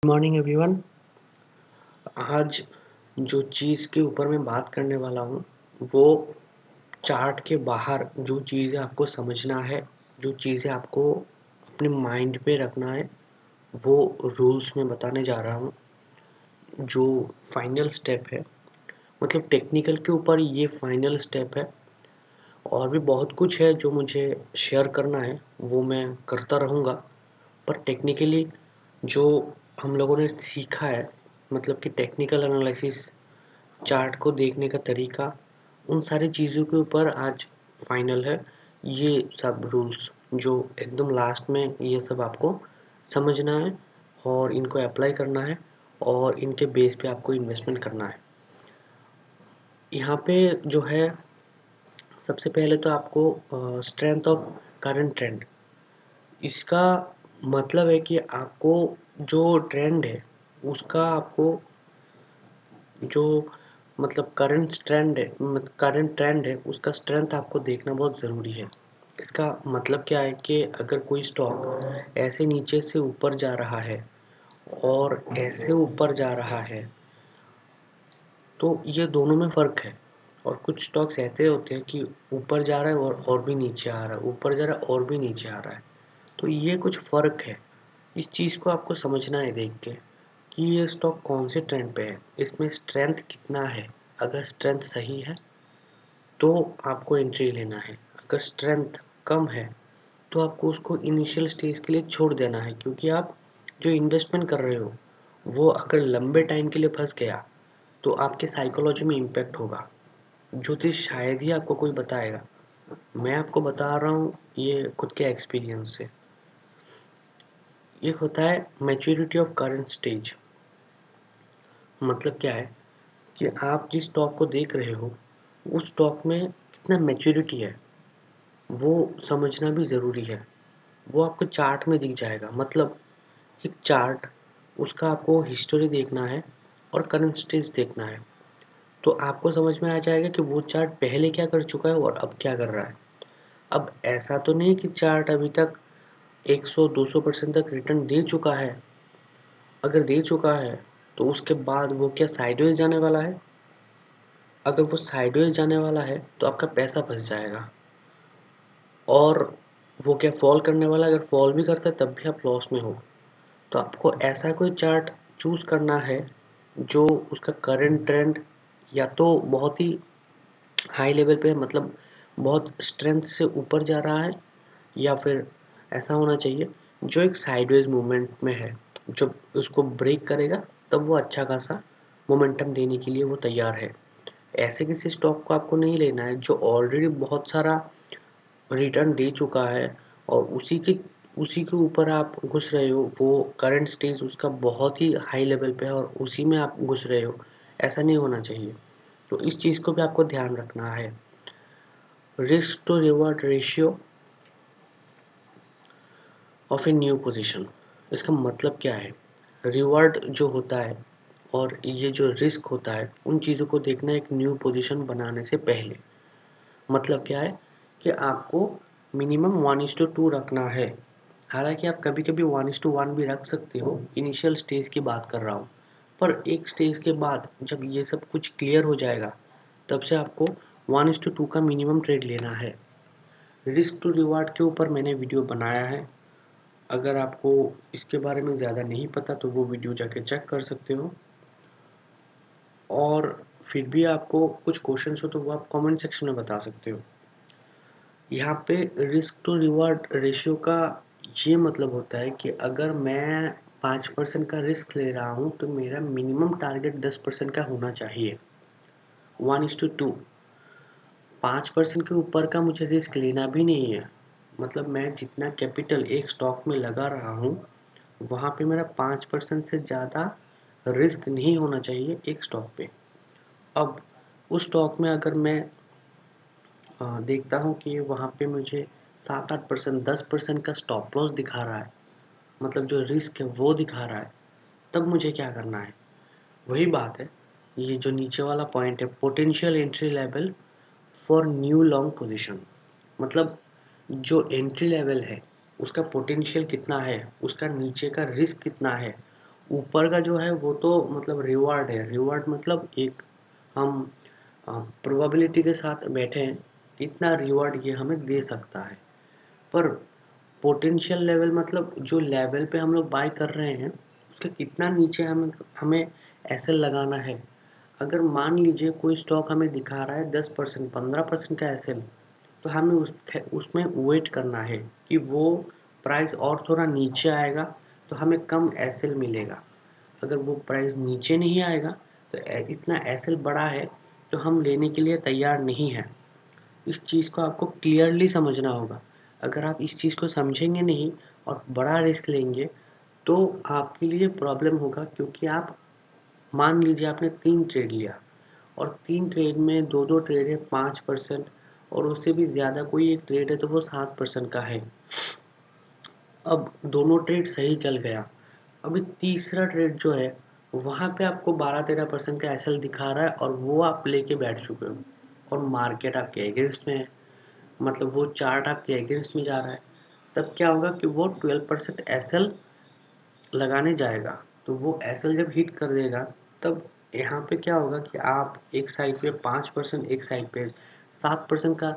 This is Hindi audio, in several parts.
Morning everyone. आज जो चीज़ के ऊपर मैं बात करने वाला हूँ वो चार्ट के बाहर जो चीज़ें आपको समझना है, जो चीज़ें आपको अपने माइंड पे रखना है, वो रूल्स में बताने जा रहा हूँ। जो फाइनल स्टेप है, मतलब टेक्निकल के ऊपर ये फाइनल स्टेप है। और भी बहुत कुछ है जो मुझे शेयर करना है, वो मैं करता रहूँगा। पर टेक्निकली जो हम लोगों ने सीखा है, मतलब कि टेक्निकल एनालिसिस, चार्ट को देखने का तरीका, उन सारी चीज़ों के ऊपर आज फाइनल है। ये सब रूल्स जो एकदम लास्ट में ये सब आपको समझना है और इनको अप्लाई करना है और इनके बेस पे आपको इन्वेस्टमेंट करना है। यहाँ पे जो है, सबसे पहले तो आपको स्ट्रेंथ ऑफ करंट ट्रेंड, इसका मतलब है कि आपको जो ट्रेंड है उसका आपको जो मतलब करंट ट्रेंड है उसका स्ट्रेंथ आपको देखना बहुत ज़रूरी है। इसका मतलब क्या है कि अगर कोई स्टॉक ऐसे नीचे से ऊपर जा रहा है और ऐसे ऊपर जा रहा है, तो ये दोनों में फ़र्क है। और कुछ स्टॉक्स ऐसे होते हैं कि ऊपर जा रहा है और भी नीचे आ रहा है, ऊपर जा रहा है और भी नीचे आ रहा है। तो ये कुछ फ़र्क है। इस चीज़ को आपको समझना है देख के कि ये स्टॉक कौन से ट्रेंड पे है, इसमें स्ट्रेंथ कितना है। अगर स्ट्रेंथ सही है तो आपको एंट्री लेना है, अगर स्ट्रेंथ कम है तो आपको उसको इनिशियल स्टेज के लिए छोड़ देना है, क्योंकि आप जो इन्वेस्टमेंट कर रहे हो वो अगर लंबे टाइम के लिए फंस गया तो आपके साइकोलॉजी में इम्पैक्ट होगा, जो चीज़ शायद ही आपको कोई बताएगा। मैं आपको बता रहा हूँ ये खुद के एक्सपीरियंस से। एक होता है मैच्योरिटी ऑफ करंट स्टेज। मतलब क्या है कि आप जिस स्टॉक को देख रहे हो उस स्टॉक में कितना मैच्योरिटी है वो समझना भी ज़रूरी है। वो आपको चार्ट में दिख जाएगा। मतलब एक चार्ट, उसका आपको हिस्टोरी देखना है और करंट स्टेज देखना है, तो आपको समझ में आ जाएगा कि वो चार्ट पहले क्या कर चुका है और अब क्या कर रहा है। अब ऐसा तो नहीं कि चार्ट अभी तक 100-200% तक रिटर्न दे चुका है। अगर दे चुका है तो उसके बाद वो क्या साइडवेज जाने वाला है? अगर वो साइडवेज जाने वाला है तो आपका पैसा फंस जाएगा। और वो क्या फॉल करने वाला है? अगर फॉल भी करता है तब भी आप लॉस में हो। तो आपको ऐसा कोई चार्ट चूज़ करना है जो उसका करंट ट्रेंड या तो बहुत ही हाई लेवल पे है, मतलब बहुत स्ट्रेंथ से ऊपर जा रहा है, या फिर ऐसा होना चाहिए जो एक साइडवेज मूवमेंट में है। जब उसको ब्रेक करेगा तब वो अच्छा खासा मोमेंटम देने के लिए वो तैयार है। ऐसे किसी स्टॉक को आपको नहीं लेना है जो ऑलरेडी बहुत सारा रिटर्न दे चुका है और उसी के ऊपर आप घुस रहे हो। वो करंट स्टेज उसका बहुत ही हाई लेवल पे है और उसी में आप घुस रहे हो। ऐसा नहीं होना चाहिए। तो इस चीज़ को भी आपको ध्यान रखना है। Risk to reward ratio of a new position, इसका मतलब क्या है? रिवॉर्ड जो होता है और ये जो रिस्क होता है, उन चीज़ों को देखना एक न्यू पोजीशन बनाने से पहले। मतलब क्या है कि आपको मिनिमम 1:2 रखना है। हालांकि आप कभी कभी 1:1 भी रख सकते हो, इनिशियल स्टेज की बात कर रहा हूँ। पर एक स्टेज के बाद जब ये सब कुछ क्लियर हो जाएगा तब से आपको 1:2 का मिनिमम ट्रेड लेना है। रिस्क टू रिवार्ड के ऊपर मैंने वीडियो बनाया है। अगर आपको इसके बारे में ज़्यादा नहीं पता तो वो वीडियो जाके चेक कर सकते हो। और फिर भी आपको कुछ क्वेश्चंस हो तो वो आप कमेंट सेक्शन में बता सकते हो। यहाँ पे रिस्क टू रिवार्ड रेशियो का ये मतलब होता है कि अगर मैं 5% का रिस्क ले रहा हूँ तो मेरा मिनिमम टारगेट 10% का होना चाहिए। 1:2, 5% के ऊपर का मुझे रिस्क लेना भी नहीं है। मतलब मैं जितना कैपिटल एक स्टॉक में लगा रहा हूँ वहाँ पे मेरा 5% से ज़्यादा रिस्क नहीं होना चाहिए एक स्टॉक पे। अब उस स्टॉक में अगर मैं देखता हूँ कि वहाँ पे मुझे 7-8%, 10% का स्टॉप लॉस दिखा रहा है, मतलब जो रिस्क है वो दिखा रहा है, तब मुझे क्या करना है? वही बात है, ये जो नीचे वाला पॉइंट है, potential entry level for new long position. मतलब जो एंट्री लेवल है उसका पोटेंशियल कितना है, उसका नीचे का रिस्क कितना है, ऊपर का जो है वो तो मतलब रिवार्ड है। रिवार्ड मतलब एक हम प्रोबेबिलिटी के साथ बैठे हैं इतना रिवार्ड ये हमें दे सकता है। पर पोटेंशियल लेवल मतलब जो लेवल पे हम लोग बाय कर रहे हैं उसके कितना नीचे हमें हमें एसएल लगाना है। अगर मान लीजिए कोई स्टॉक हमें दिखा रहा है 10% 15% का एसएल, तो हमें उसमें वेट करना है कि वो प्राइस और थोड़ा नीचे आएगा तो हमें कम एसएल मिलेगा। अगर वो प्राइस नीचे नहीं आएगा तो इतना एसएल बड़ा है तो हम लेने के लिए तैयार नहीं हैं। इस चीज़ को आपको क्लियरली समझना होगा। अगर आप इस चीज़ को समझेंगे नहीं और बड़ा रिस्क लेंगे तो आपके लिए प्रॉब्लम होगा, क्योंकि आप मान लीजिए आपने 3 ट्रेड लिया और 3 ट्रेड में 2-2 ट्रेड है 5% और उससे भी ज़्यादा कोई एक ट्रेड है तो वो 7% का है। अब दोनों ट्रेड सही चल गया। अभी तीसरा ट्रेड जो है वहाँ पे आपको 12-13% का एसएल दिखा रहा है और वो आप लेके बैठ चुके हो और मार्केट आपके अगेंस्ट में है, मतलब वो चार्ट आपके अगेंस्ट में जा रहा है। तब क्या होगा कि वो 12% एसएल लगाने जाएगा। तो वो एसएल जब हिट कर देगा तब यहाँ पे क्या होगा कि आप एक साइड पे 5%, एक साइड पे 7% का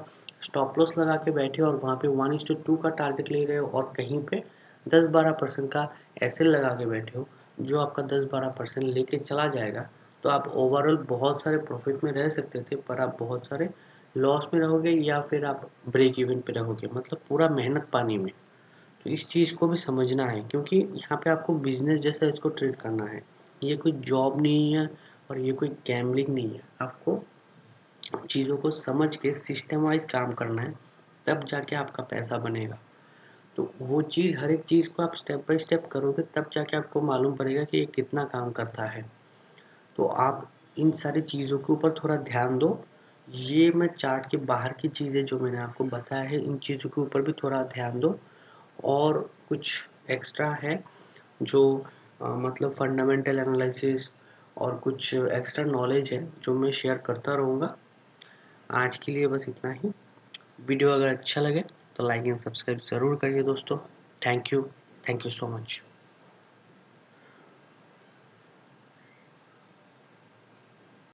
स्टॉप लॉस लगा के बैठे हो और वहाँ पे 1:2 का टारगेट ले रहे हो और कहीं पे 10-12% का एसएल लगा के बैठे हो जो आपका 10-12% लेके चला जाएगा। तो आप ओवरऑल बहुत सारे प्रॉफिट में रह सकते थे, पर आप बहुत सारे लॉस में रहोगे या फिर आप ब्रेक इवन पे रहोगे, मतलब पूरा मेहनत पानी में। तो इस चीज़ को भी समझना है, क्योंकि यहाँ पे आपको बिजनेस जैसा इसको ट्रीट करना है। ये कोई जॉब नहीं है और ये कोई गैम्बलिंग नहीं है। आपको चीज़ों को समझ के सिस्टम वाइज काम करना है, तब जाके आपका पैसा बनेगा। तो वो चीज़, हर एक चीज़ को आप स्टेप बाय स्टेप करोगे तब जाके आपको मालूम पड़ेगा कि ये कितना काम करता है। तो आप इन सारी चीज़ों के ऊपर थोड़ा ध्यान दो। ये मैं चार्ट के बाहर की चीज़ें जो मैंने आपको बताया है इन चीज़ों के ऊपर भी थोड़ा ध्यान दो। और कुछ एक्स्ट्रा है जो मतलब फंडामेंटल एनालिसिस और कुछ एक्स्ट्रा नॉलेज है जो मैं शेयर करता रहूँगा। आज के लिए बस इतना ही। वीडियो अगर अच्छा लगे तो लाइक एंड सब्सक्राइब ज़रूर करिए दोस्तों। Thank you so much.